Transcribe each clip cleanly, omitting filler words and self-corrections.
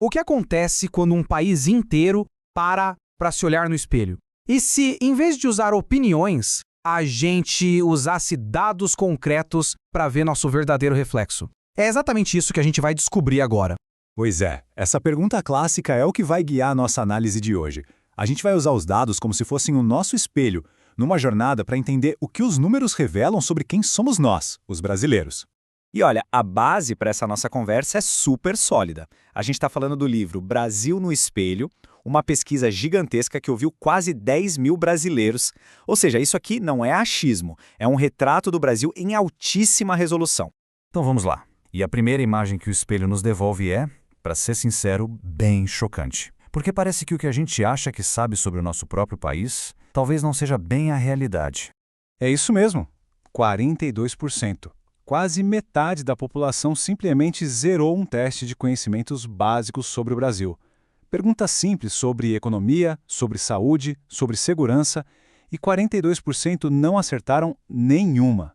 O que acontece quando um país inteiro para se olhar no espelho? E se, em vez de usar opiniões, a gente usasse dados concretos para ver nosso verdadeiro reflexo? É exatamente isso que a gente vai descobrir agora. Pois é, essa pergunta clássica é o que vai guiar a nossa análise de hoje. A gente vai usar os dados como se fossem o nosso espelho, numa jornada para entender o que os números revelam sobre quem somos nós, os brasileiros. E olha, a base para essa nossa conversa é super sólida. A gente está falando do livro Brasil no Espelho, uma pesquisa gigantesca que ouviu quase 10 mil brasileiros. Ou seja, isso aqui não é achismo, é um retrato do Brasil em altíssima resolução. Então vamos lá. E a primeira imagem que o espelho nos devolve é, para ser sincero, bem chocante. Porque parece que o que a gente acha que sabe sobre o nosso próprio país talvez não seja bem a realidade. É isso mesmo, 42%. Quase metade da população simplesmente zerou um teste de conhecimentos básicos sobre o Brasil. Perguntas simples sobre economia, sobre saúde, sobre segurança, e 42% não acertaram nenhuma.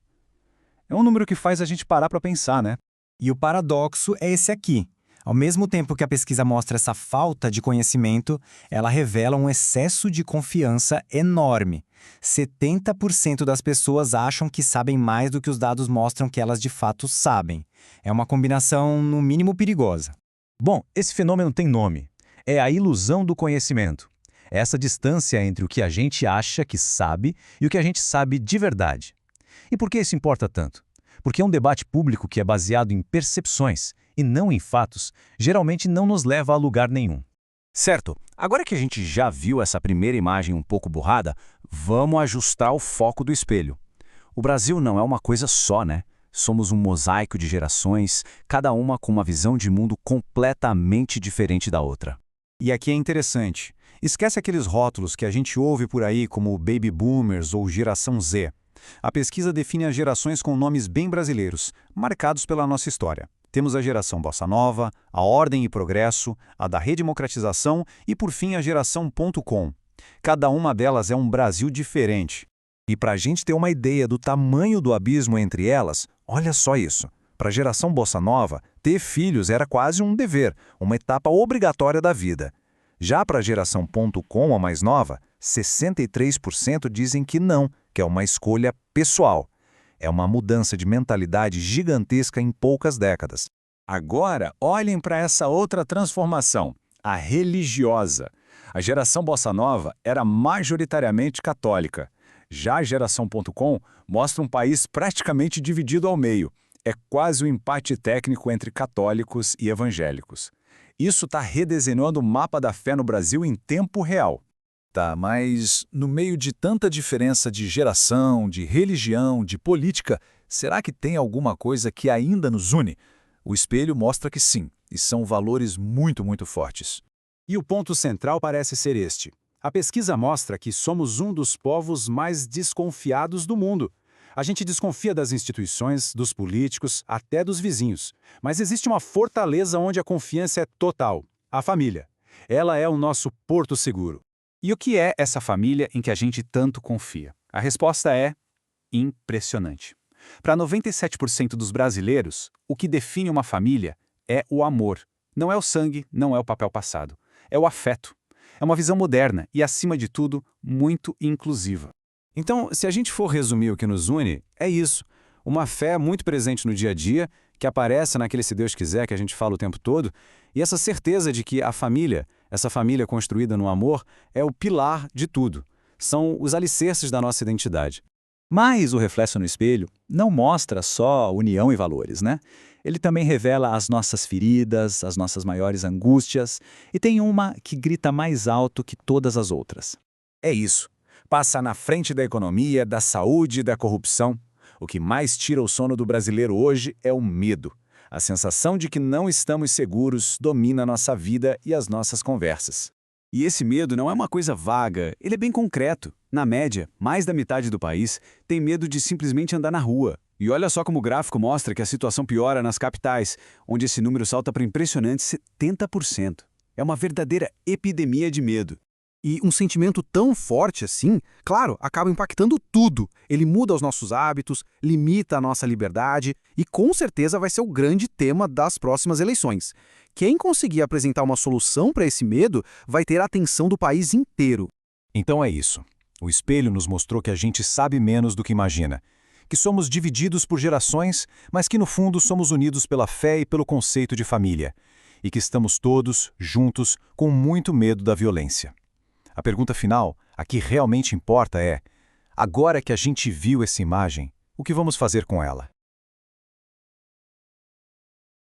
É um número que faz a gente parar para pensar, né? E o paradoxo é esse aqui. Ao mesmo tempo que a pesquisa mostra essa falta de conhecimento, ela revela um excesso de confiança enorme. 70% das pessoas acham que sabem mais do que os dados mostram que elas de fato sabem. É uma combinação, no mínimo, perigosa. Bom, esse fenômeno tem nome. É a ilusão do conhecimento. É essa distância entre o que a gente acha que sabe e o que a gente sabe de verdade. E por que isso importa tanto? Porque um debate público que é baseado em percepções e não em fatos, geralmente não nos leva a lugar nenhum. Certo, agora que a gente já viu essa primeira imagem um pouco borrada, vamos ajustar o foco do espelho. O Brasil não é uma coisa só, né? Somos um mosaico de gerações, cada uma com uma visão de mundo completamente diferente da outra. E aqui é interessante. Esquece aqueles rótulos que a gente ouve por aí como Baby Boomers ou Geração Z. A pesquisa define as gerações com nomes bem brasileiros, marcados pela nossa história. Temos a geração Bossa Nova, a Ordem e Progresso, a da Redemocratização e, por fim, a geração .com. Cada uma delas é um Brasil diferente. E para a gente ter uma ideia do tamanho do abismo entre elas, olha só isso. Para a geração Bossa Nova, ter filhos era quase um dever, uma etapa obrigatória da vida. Já para a geração .com, a mais nova, 63% dizem que não, que é uma escolha pessoal. É uma mudança de mentalidade gigantesca em poucas décadas. Agora, olhem para essa outra transformação, a religiosa. A geração Bossa Nova era majoritariamente católica. Já a geração .com mostra um país praticamente dividido ao meio. É quase um empate técnico entre católicos e evangélicos. Isso está redesenhando o mapa da fé no Brasil em tempo real. Tá, mas no meio de tanta diferença de geração, de religião, de política, será que tem alguma coisa que ainda nos une? O espelho mostra que sim, e são valores muito fortes. E o ponto central parece ser este. A pesquisa mostra que somos um dos povos mais desconfiados do mundo. A gente desconfia das instituições, dos políticos, até dos vizinhos. Mas existe uma fortaleza onde a confiança é total: a família. Ela é o nosso porto seguro. E o que é essa família em que a gente tanto confia? A resposta é impressionante. Para 97% dos brasileiros, o que define uma família é o amor. Não é o sangue, não é o papel passado. É o afeto. É uma visão moderna e, acima de tudo, muito inclusiva. Então, se a gente for resumir o que nos une, é isso. Uma fé muito presente no dia a dia, que aparece naquele se Deus quiser que a gente fala o tempo todo, e essa certeza de que a família, essa família construída no amor, é o pilar de tudo. São os alicerces da nossa identidade. Mas o reflexo no espelho não mostra só união e valores, né? Ele também revela as nossas feridas, as nossas maiores angústias, e tem uma que grita mais alto que todas as outras. É isso. Passa na frente da economia, da saúde e da corrupção. O que mais tira o sono do brasileiro hoje é o medo. A sensação de que não estamos seguros domina nossa vida e as nossas conversas. E esse medo não é uma coisa vaga, ele é bem concreto. Na média, mais da metade do país tem medo de simplesmente andar na rua. E olha só como o gráfico mostra que a situação piora nas capitais, onde esse número salta para impressionantes 70%. É uma verdadeira epidemia de medo. E um sentimento tão forte assim, claro, acaba impactando tudo. Ele muda os nossos hábitos, limita a nossa liberdade e com certeza vai ser o grande tema das próximas eleições. Quem conseguir apresentar uma solução para esse medo vai ter a atenção do país inteiro. Então é isso. O espelho nos mostrou que a gente sabe menos do que imagina. Que somos divididos por gerações, mas que no fundo somos unidos pela fé e pelo conceito de família. E que estamos todos, juntos, com muito medo da violência. A pergunta final, a que realmente importa é: agora que a gente viu essa imagem, o que vamos fazer com ela?